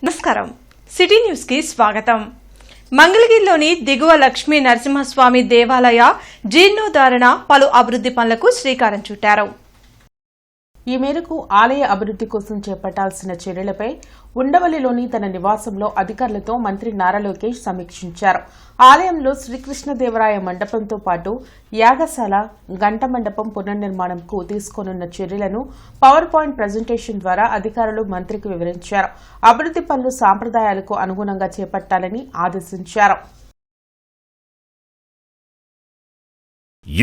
నమస్కారం city news కి స్వాగతం. మంగళగిరిలోని దిగువ లక్ష్మీ నరసింహస్వామి దేవాలయ జీర్ణోద్ధరణ పలు అభివృద్ధి పనులకు శ్రీకారం చుట్టారు. ఈ మేరకు ఆలయ అభివృద్ధి కోసం చేపట్టాల్సిన చర్యలపై ఉండవల్లిలోని తన నివాసంలో అధికారులతో మంత్రి నారా లోకేష్ సమీక్షించారు. ఆలయంలో శ్రీకృష్ణదేవరాయ మండపంతో పాటు యాగశాల, గంట మండపం పునర్నిర్మాణంకు తీసుకోనున్న చర్యలను పవర్ పాయింట్ ప్రజెంటేషన్ ద్వారా అధికారులు మంత్రికి వివరించారు. అభివృద్ధి పనులు సాంప్రదాయాలకు అనుగుణంగా చేపట్టాలని ఆదేశించారు.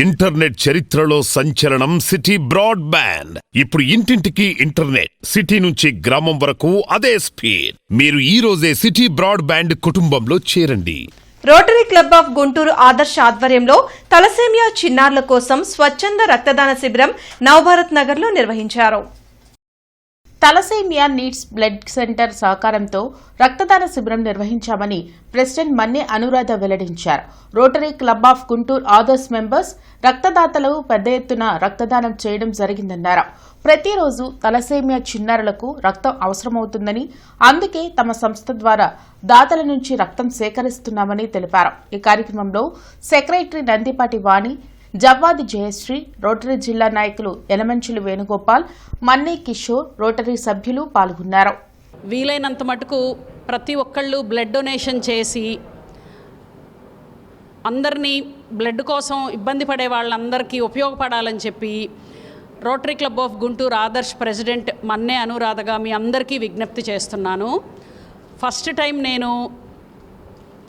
ఇంటర్నెట్ చరిత్రలో సంచలనం సిటీ బ్రాడ్బ్యాండ్. ఇప్పుడు ఇంటింటికి ఇంటర్నెట్, సిటీ నుంచి గ్రామం వరకు అదే స్పీడ్. మీరు ఈ రోజే సిటీ బ్రాడ్బ్యాండ్ కుటుంబంలో చేరండి. రోటరీ క్లబ్ ఆఫ్ గుంటూరు ఆదర్శ ఆధ్వర్యంలో తలసేమియా చిన్నారుల కోసం స్వచ్ఛంద రక్తదాన శిబిరం నవభారత్ నగర్ లో నిర్వహించారు. తలసేమియా నీడ్స్ బ్లడ్ సెంటర్ సహకారంతో రక్తదాన శిబిరం నిర్వహించామని ప్రెసిడెంట్ మన్నె అనురాధ వెల్లడించారు. Rotary club of Guntur Adarsh members రక్తదాతలు పెద్ద ఎత్తున రక్తదానం చేయడం జరిగిందన్నారు. ప్రతిరోజు తలసేమియా చిన్నారులకు రక్తం అవసరమవుతుందని, అందుకే తమ సంస్థ ద్వారా దాతల నుంచి రక్తం సేకరిస్తున్నామని తెలిపారు. ఈ కార్యక్రమంలో సెక్రటరీ నందిపాటి వాణి, జవ్వాది జయశ్రీ, రోటరీ జిల్లా నాయకులు యలమంచిలి వేణుగోపాల్, మన్నే కిషోర్, రోటరీ సభ్యులు పాల్గొన్నారు. వీలైనంత మటుకు ప్రతి ఒక్కళ్ళు బ్లడ్ డొనేషన్ చేసి అందరినీ బ్లడ్ కోసం ఇబ్బంది పడే వాళ్ళందరికీ ఉపయోగపడాలని చెప్పి rotary club of Guntur Adarsh president Manne అనురాధగా మీ అందరికీ విజ్ఞప్తి చేస్తున్నాను. ఫస్ట్ టైం నేను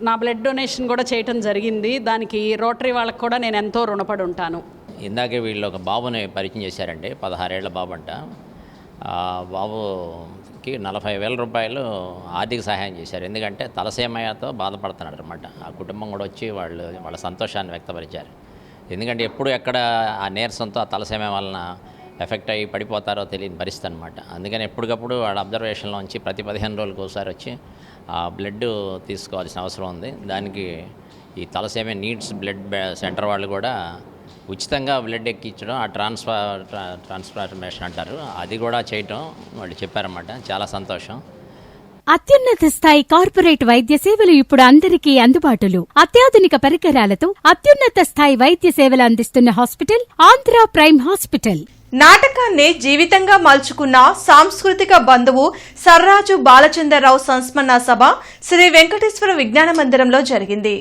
నా బ్లడ్ డొనేషన్ కూడా చేయటం జరిగింది. దానికి రోటరీ వాళ్ళకి కూడా నేను ఎంతో రుణపడి ఉంటాను. ఇందాకే వీళ్ళు ఒక బాబుని పరిచయం చేశారండి. 16 ఏళ్ల బాబు అంట. బాబుకి 40,000 రూపాయలు ఆర్థిక సహాయం చేశారు. ఎందుకంటే తలసేమయాతో బాధపడుతున్నాడు అనమాట. ఆ కుటుంబం కూడా వచ్చి వాళ్ళ సంతోషాన్ని వ్యక్తపరిచారు. ఎందుకంటే ఎప్పుడు ఎక్కడ ఆ నీరసంతో ఆ తలసేమ వలన ఎఫెక్ట్ అయ్యి పడిపోతారో తెలియని పరిస్థితి అనమాట. అందుకని ఎప్పటికప్పుడు వాళ్ళ అబ్జర్వేషన్లో ఉంచి ప్రతి 15 రోజులకు ఒకసారి వచ్చి ఆ బ్లడ్ తీసుకోవాల్సిన అవసరం ఉంది. దానికి ఈ తలసేమియా నీడ్స్ బ్లడ్ సెంటర్ వాళ్ళు కూడా ఉచితంగా బ్లడ్ ఎక్కించడం, ఆ ట్రాన్స్ప్లాంటేషన్ అంటారు, అది కూడా చేయటం వాళ్ళు చెప్పారన్నమాట. చాలా సంతోషం. అత్యున్నత స్థాయి కార్పొరేట్ వైద్య సేవలు ఇప్పుడు అందరికీ అందుబాటులో. అత్యాధునిక పరికరాలతో అత్యున్నత స్థాయి వైద్య సేవలు అందిస్తున్న హాస్పిటల్ ఆంధ్ర ప్రైమ్ హాస్పిటల్. నాటకాన్ని జీవితంగా మలుచుకున్న సాంస్కృతిక బంధువు సర్రాజు బాలచంద్రరావు సంస్మరణ సభ శ్రీ వెంకటేశ్వర విజ్ఞాన మందిరంలో జరిగింది.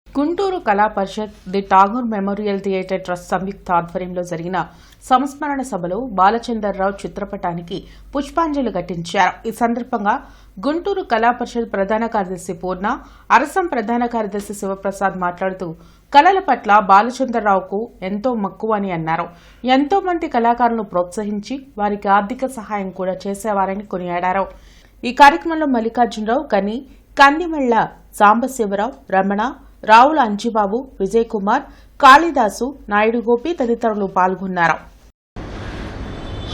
Guntur Kala Parishad, the Tagore memorial theatre trust సంయుక్త ఆధ్వర్యంలో జరిగిన సంస్మరణ సభలో బాలచంద్రరావు చిత్రపటానికి పుష్పాంజలి ఘటించారు. ఈ సందర్భంగా గుంటూరు కళా పరిషత్ ప్రధాన కార్యదర్శి పూర్ణ, అరసం ప్రధాన కార్యదర్శి శివప్రసాద్ మాట్లాడుతూ కళల పట్ల బాలచంద్రరావుకు ఎంతో మక్కువ అని అన్నారు. ఎంతో మంది కళాకారులను ప్రోత్సహించి వారికి ఆర్థిక సహాయం కూడా చేసేవారని కొనియాడారు. ఈ కార్యక్రమంలో మల్లికార్జునరావు, కని, కందిమెళ్ల సాంబశివరావు, రమణ, రావుల అంజిబాబు, విజయ్ కుమార్, కాళిదాసు, నాయుడు గోపి తదితరులు పాల్గొన్నారు.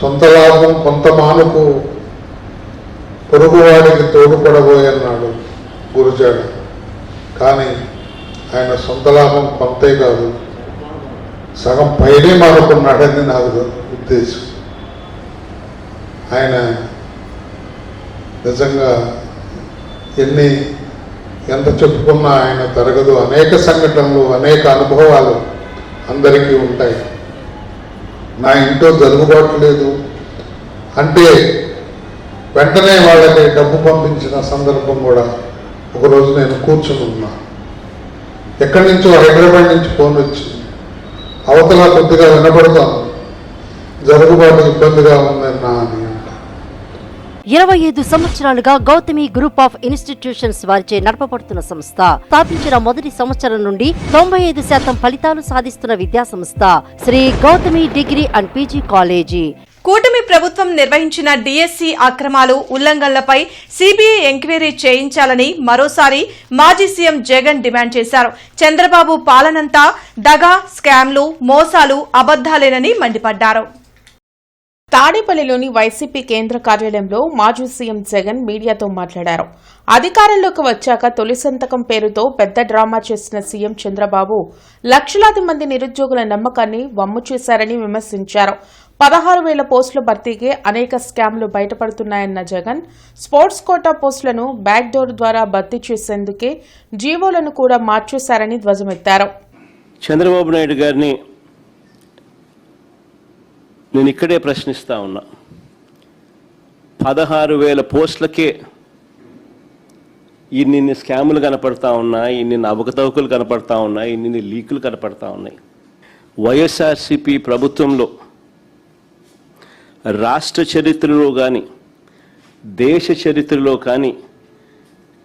సొంత లాభం కొంత మానుకు పొరుగువాడికి తోడుపడబోయన్నాడు గురుజాడ. కానీ ఆయన సొంత లాభం కొంతే కాదు, సగం పైనే మానుకున్నాడని నాకు ఉద్దేశం. ఆయన నిజంగా ఎంత చెప్పుకున్నా ఆయన తరగదు. అనేక సంఘటనలు, అనేక అనుభవాలు అందరికీ ఉంటాయి. నా ఇంట్లో జరుగుబాటు లేదు అంటే వెంటనే వాళ్ళకి డబ్బు పంపించిన సందర్భం కూడా ఒకరోజు నేను కూర్చుని ఉన్నా. ఎక్కడి నుంచో హైదరాబాద్ నుంచి ఫోన్ వచ్చింది. అవతల కొద్దిగా వినపడతాను, జరుగుబాటు ఇబ్బందిగా ఉందన్నా అని. 25 సంవత్సరాలుగా గౌతమి గ్రూప్ ఆఫ్ ఇన్స్టిట్యూషన్స్ వారిచే నడపబడుతున్న సంస్థ. స్థాపించిన మొదటి సంవత్సరం నుండి 95% ఫలితాలు సాధిస్తున్న విద్యా సంస్థ Shri Gautami degree and PG college. కూటమి ప్రభుత్వం నిర్వహించిన డిఎస్సి అక్రమాలు, ఉల్లంఘనలపై సిబిఐ ఎంక్వైరీ చేయించాలని మరోసారి మాజీ సీఎం జగన్ డిమాండ్ చేశారు. చంద్రబాబు పాలనంతా దగా, స్కామ్లు, మోసాలు, అబద్దాలేనని మండిపడ్డారు. తాడేపల్లిలోని వైసీపీ కేంద్ర కార్యాలయంలో మాజీ సీఎం జగన్ మీడియాతో మాట్లాడారు. అధికారంలోకి వచ్చాక తొలి సంతకం పేరుతో పెద్ద డ్రామా చేసిన సీఎం చంద్రబాబు లక్షలాది మంది నిరుద్యోగుల నమ్మకాన్ని వమ్ము చేశారని విమర్శించారు. 16,000 పోస్టుల భర్తీకి అనేక స్కామ్లు బయటపడుతున్నాయన్న జగన్ స్పోర్ట్స్ కోటా పోస్టులను బ్యాక్ డోర్ ద్వారా భర్తీ చేసేందుకే జీవోలను కూడా మార్చేశారని ధ్వజమెత్తారు. చంద్రబాబు నాయుడు గారిని నేను ఇక్కడే ప్రశ్నిస్తా ఉన్నా. 16,000 పోస్టులకే ఇన్ని స్కాములు కనపడతా ఉన్నాయి, ఇన్ని అవకతవకలు కనపడతా ఉన్నాయి, ఇన్ని లీకులు కనపడతా ఉన్నాయి. వైఎస్ఆర్సిపి ప్రభుత్వంలో రాష్ట్ర చరిత్రలో కానీ దేశ చరిత్రలో కానీ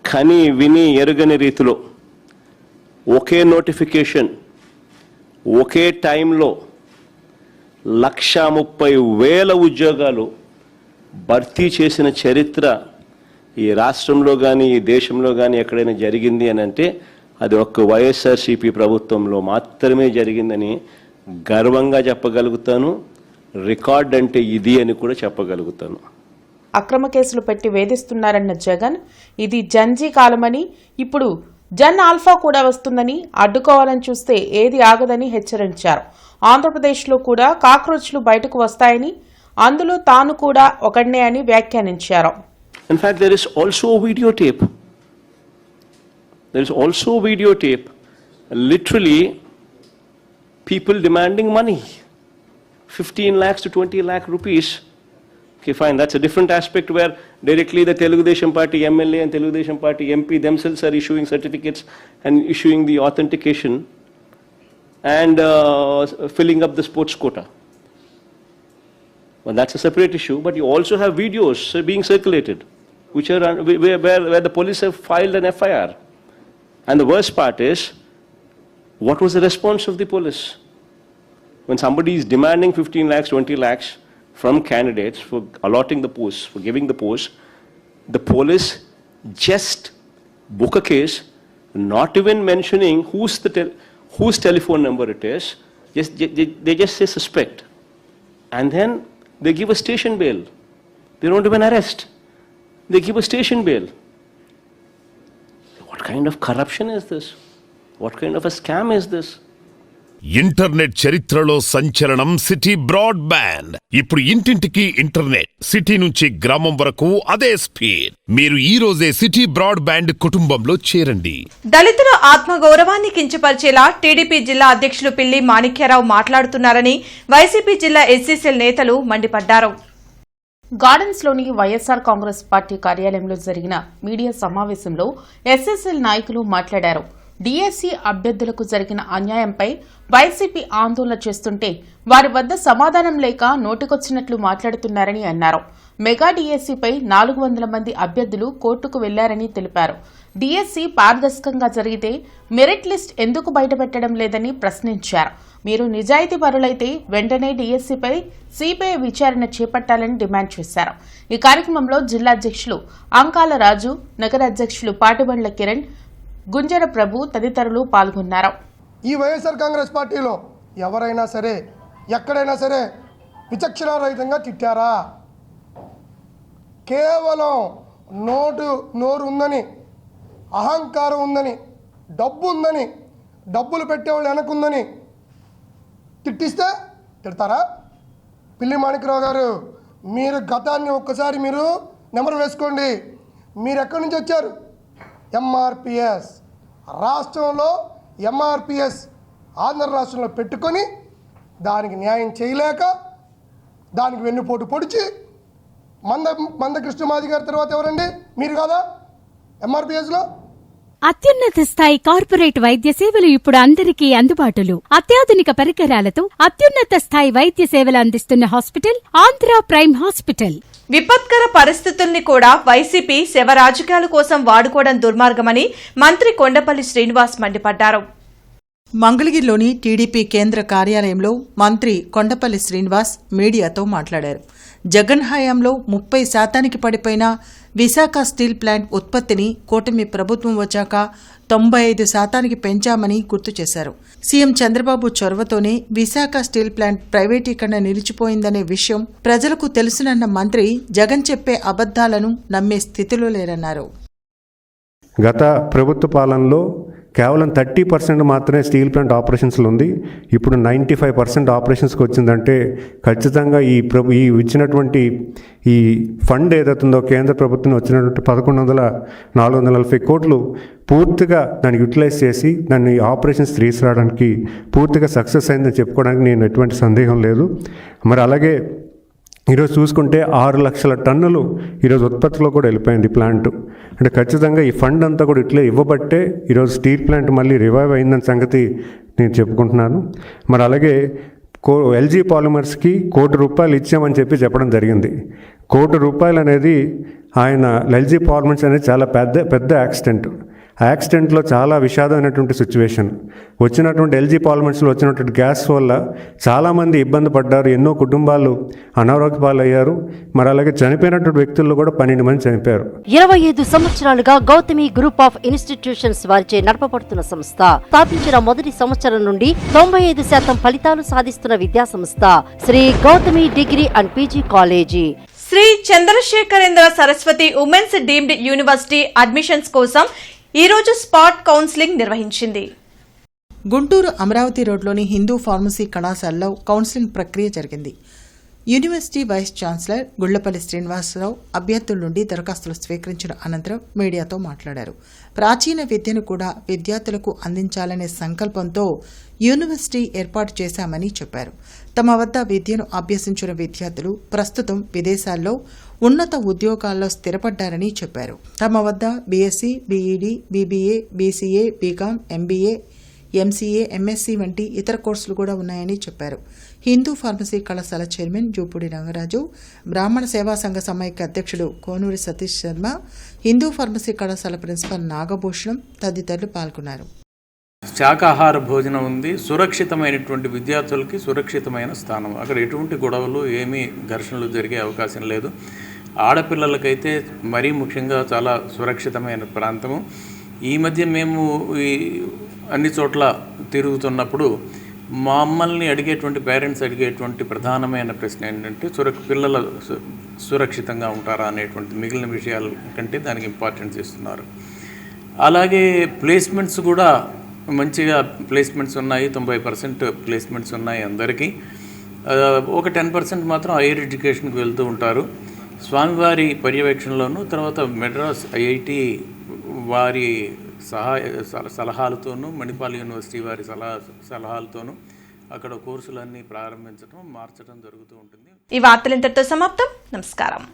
కని విని ఎరుగని రీతిలో ఒకే నోటిఫికేషన్ ఒకే టైంలో 130,000 ఉద్యోగాలు భర్తీ చేసిన చరిత్ర ఈ రాష్ట్రంలో కానీ ఈ దేశంలో కానీ ఎక్కడైనా జరిగింది అని అంటే అది ఒక్క వైఎస్ఆర్సీపీ ప్రభుత్వంలో మాత్రమే జరిగిందని గర్వంగా చెప్పగలుగుతాను. రికార్డ్ అంటే ఇది అని కూడా చెప్పగలుగుతాను. అక్రమ కేసులు పెట్టి వేధిస్తున్నారన్న జగన్ ఇది జంజీ కాలమని, ఇప్పుడు జన్ ఆల్ఫా కూడా వస్తుందని, అడ్డుకోవాలని చూస్తే ఏది ఆగదని హెచ్చరించారు. ఆంధ్రప్రదేశ్లో కూడా కాక్రోచ్లు బయటకు వస్తాయని, అందులో తాను కూడా ఒకడినే అని వ్యాఖ్యానించారు. In fact, there is also videotape. There is also videotape. Literally, people demanding money, 15 lakhs to 20 lakh rupees. Okay, fine. That's a different aspect where directly the Telugu Desam Party MLA and Telugu Desam Party MP themselves are issuing certificates and issuing the authentication and filling up the sports quota. Well, that's a separate issue. But you also have videos being circulated, which are where the police have filed an FIR. And the worst part is, what was the response of the police? When somebody is demanding 15 lakhs, 20 lakhs from candidates for allotting the posts, for giving the posts, the police just book a case, not even mentioning whose telephone number it is. They just say suspect. And then they give a station bail. They don't even arrest. They give a station bail. What kind of corruption is this? What kind of a scam is this? Internet చరిత్రలో సంచలనం city broadband. ఇప్పుడు ఇంటింటికి internet, city నుంచి గ్రామం వరకు అదే speed. మీరు ఈ రోజే సిటీ బ్రాడ్బ్యాండ్ కుటుంబంలో చేరండి. దళితుల ఆత్మగౌరవాన్ని కించపరిచేలా టీడీపీ జిల్లా అధ్యక్షులు పిల్లి మాణిక్యారావు మాట్లాడుతున్నారని వైసీపీ జిల్లా ఎస్సీసీఎల్ నేతలు మండిపడ్డారు. గార్డెన్స్లోని వైఎస్ఆర్ కాంగ్రెస్ పార్టీ కార్యాలయంలో జరిగిన మీడియా సమావేశంలో ఎస్ఎస్ఎల్ నాయకులు మాట్లాడారు. డీఎస్సీ అభ్యర్థులకు జరిగిన అన్యాయంపై వైసీపీ ఆందోళన చేస్తుంటే వారి వద్ద సమాధానం లేక నోటికొచ్చినట్లు మాట్లాడుతున్నారని అన్నారు. మెగా డీఎస్సీపై 400 మంది అభ్యర్థులు కోర్టుకు వెళ్లారని తెలిపారు. డీఎస్సీ పారదర్శకంగా జరిగితే మెరిట్ లిస్ట్ ఎందుకు బయటపెట్టడం లేదని ప్రశ్నించారు. మీరు నిజాయితీ పరులైతే వెంటనే డీఎస్సీపై సిబిఐ విచారణ చేపట్టాలని డిమాండ్ చేశారు. ఈ కార్యక్రమంలో జిల్లా అధ్యక్షులు అంకాల రాజు, నగర అధ్యక్షులు పాటిబండ్ల కిరణ్, గుంజర ప్రభు తదితరులు పాల్గొన్నారు. ఈ వైఎస్ఆర్ కాంగ్రెస్ పార్టీలో ఎవరైనా సరే ఎక్కడైనా సరే విచక్షణారహితంగా తిట్టారా? కేవలం నోరు ఉందని, అహంకారం ఉందని, డబ్బు ఉందని, డబ్బులు పెట్టేవాళ్ళు వెనకుందని తిట్టిస్తే తిడతారా? పిల్లి మాణిక్యరావు గారు, మీరు గతాన్ని ఒక్కసారి మీరు నెంబర్ వేసుకోండి. మీరు ఎక్కడి నుంచి వచ్చారు? ఎంఆర్పిఎస్ రాష్ట్రంలో, ఎంఆర్పిఎస్ ఆంధ్ర రాష్ట్రంలో పెట్టుకొని దానికి న్యాయం చేయలేక దానికి వెన్నుపోటు పొడిచి మందకృష్ణమాది గారి తర్వాత ఎవరండి? మీరు కాదా ఎంఆర్పిఎస్లో? అత్యున్నత స్థాయి కార్పొరేట్ వైద్య సేవలు ఇప్పుడు అందరికీ అందుబాటులో. అత్యాధునిక పరికరాలతో అత్యున్నత స్థాయి వైద్య సేవలు అందిస్తున్న హాస్పిటల్ ఆంధ్ర ప్రైమ్ హాస్పిటల్. విపత్కర పరిస్థితుల్ని కూడా వైసీపీ శవ రాజకీయాల కోసం వాడుకోవడం దుర్మార్గమని మంత్రి కొండపల్లి శ్రీనివాస్ మండిపడ్డారు. మంగళగిరిలోని టీడీపీ కేంద్ర కార్యాలయంలో మంత్రి కొండపల్లి శ్రీనివాస్ మీడియాతో మాట్లాడారు. జగన్ హయాంలో 30% పడిపోయిన విశాఖ స్టీల్ ప్లాంట్ ఉత్పత్తిని కూటమి ప్రభుత్వం వచ్చాక 95% పెంచామని గుర్తు చేశారు. సీఎం చంద్రబాబు చొరవతోనే విశాఖ స్టీల్ ప్లాంట్ ప్రైవేటీకరణ నిలిచిపోయిందనే విషయం ప్రజలకు తెలుసునన్న మంత్రి జగన్ చెప్పే అబద్దాలను నమ్మే స్థితిలో లేరన్నారు. గత ప్రభుత్వ పాలనలో కేవలం 30% మాత్రమే స్టీల్ ప్లాంట్ ఆపరేషన్స్లో ఉంది. ఇప్పుడు 95% ఆపరేషన్స్కి వచ్చిందంటే ఖచ్చితంగా ఈ ఇచ్చినటువంటి ఈ ఫండ్ ఏదైతుందో కేంద్ర ప్రభుత్వం వచ్చినటువంటి 440 కోట్లు పూర్తిగా దాన్ని యూటిలైజ్ చేసి దాన్ని ఆపరేషన్స్ తీసుకురావడానికి పూర్తిగా సక్సెస్ అయిందని చెప్పుకోవడానికి నేను ఎటువంటి సందేహం లేదు. మరి అలాగే ఈరోజు చూసుకుంటే 6 లక్షల టన్నులు ఈరోజు ఉత్పత్తిలో కూడా వెళ్ళిపోయింది ప్లాంట్. అంటే ఖచ్చితంగా ఈ ఫండ్ అంతా కూడా ఇట్లే ఇవ్వబట్టే ఈరోజు స్టీల్ ప్లాంట్ మళ్ళీ రివైవ్ అయిందని సంగతి నేను చెప్పుకుంటున్నాను. మరి అలాగే ఎల్జీ పాలిమర్స్కి ₹1 కోటి ఇచ్చామని చెప్పడం జరిగింది. ₹1 కోటి అనేది ఆయన ఎల్జీ పాలిమర్స్ అనేది చాలా పెద్ద యాక్సిడెంట్. ఆ యాక్సిడెంట్లో చాలా విషాదమైనటువంటి సిచ్యువేషన్. వచ్చినటువంటి ఎల్జీ పాలిమర్స్లో వచ్చినటువంటి గ్యాస్ వల్ల చాలామంది ఇబ్బంది పడ్డారు. ఎన్నో కుటుంబాలు అనారోగ్య పాలయ్యారు. మరి అలాగే చనిపోయినటువంటి వ్యక్తుల్లో కూడా 12 మంది చనిపోయారు. 25 సంవత్సరాలుగా గౌతమి గ్రూప్ ఆఫ్ ఇన్స్టిట్యూషన్స్ వారిచే నడపబడుతున్న సంస్థ. స్థాపించిన మొదటి సంవత్సరం నుండి 95% ఫలితాలు సాధిస్తున్న విద్యా సంస్థ Shri Gautami degree and PG college. Shri Chandrasekharendra Saraswati women's deemed university admissions కోసం ఈ రోజు స్పాట్ కౌన్సిలింగ్ నిర్వహించింది. గుంటూరు అమరావతి రోడ్లోని హిందూ ఫార్మసీ కళాశాలలో కౌన్సిలింగ్ ప్రక్రియ జరిగింది. University vice chancellor Gullapalli Srinivasarao అభ్యర్థుల నుండి దరఖాస్తులు స్వీకరించిన అనంతరం మీడియాతో మాట్లాడారు. ప్రాచీన విద్యను కూడా విద్యార్థులకు అందించాలనే సంకల్పంతో యూనివర్సిటీ ఏర్పాటు చేశామని చెప్పారు. తమ వద్ద విద్యను అభ్యసించిన విద్యార్థులు ప్రస్తుతం విదేశాల్లో ఉన్నత ఉద్యోగాల్లో స్థిరపడ్డారని చెప్పారు. తమ వద్ద BSc, BEd, BBA, BCA, BCom, MBA, MCA, MSc వంటి ఇతర కోర్సులు కూడా ఉన్నాయని చెప్పారు. హిందూ ఫార్మసీ కళాశాల చైర్మన్ జూపూడి రంగరాజు, బ్రాహ్మణ సేవా సంఘ సమైక్య అధ్యక్షుడు కోనూరి సతీష్ శర్మ, హిందూ ఫార్మసీ కళాశాల ప్రిన్సిపల్ నాగభూషణం తదితరులు పాల్గొన్నారు. శాకాహార భోజనం ఉంది. సురక్షితమైనటువంటి విద్యార్థులకి సురక్షితమైన స్థానం. అక్కడ ఎటువంటి గొడవలు ఏమీ ఘర్షణలు జరిగే అవకాశం లేదు. ఆడపిల్లలకైతే మరీ ముఖ్యంగా చాలా సురక్షితమైన ప్రాంతము. ఈ మధ్య మేము అన్ని చోట్ల తిరుగుతున్నప్పుడు మమ్మల్ని పేరెంట్స్ అడిగేటువంటి ప్రధానమైన ప్రశ్న ఏంటంటే పిల్లల సురక్షితంగా ఉంటారా అనేటువంటి మిగిలిన విషయాల కంటే దానికి ఇంపార్టెన్స్ ఇస్తున్నారు. అలాగే ప్లేస్మెంట్స్ కూడా మంచిగా ప్లేస్మెంట్స్ ఉన్నాయి. 90% ప్లేస్మెంట్స్ ఉన్నాయి అందరికీ. ఒక 10% మాత్రం హైయర్ ఎడ్యుకేషన్కి వెళ్తూ ఉంటారు. స్వామివారి పర్యవేక్షణలోను, తర్వాత మెడ్రాస్ ఐఐటి వారి సలహాలతోనూ, మణిపాల్ యూనివర్సిటీ వారి సలహాలతోనూ అక్కడ కోర్సులన్నీ ప్రారంభించడం, మార్చడం జరుగుతూ ఉంటుంది. ఈ వార్తలు ఇంతటితో సమాప్తం. నమస్కారం.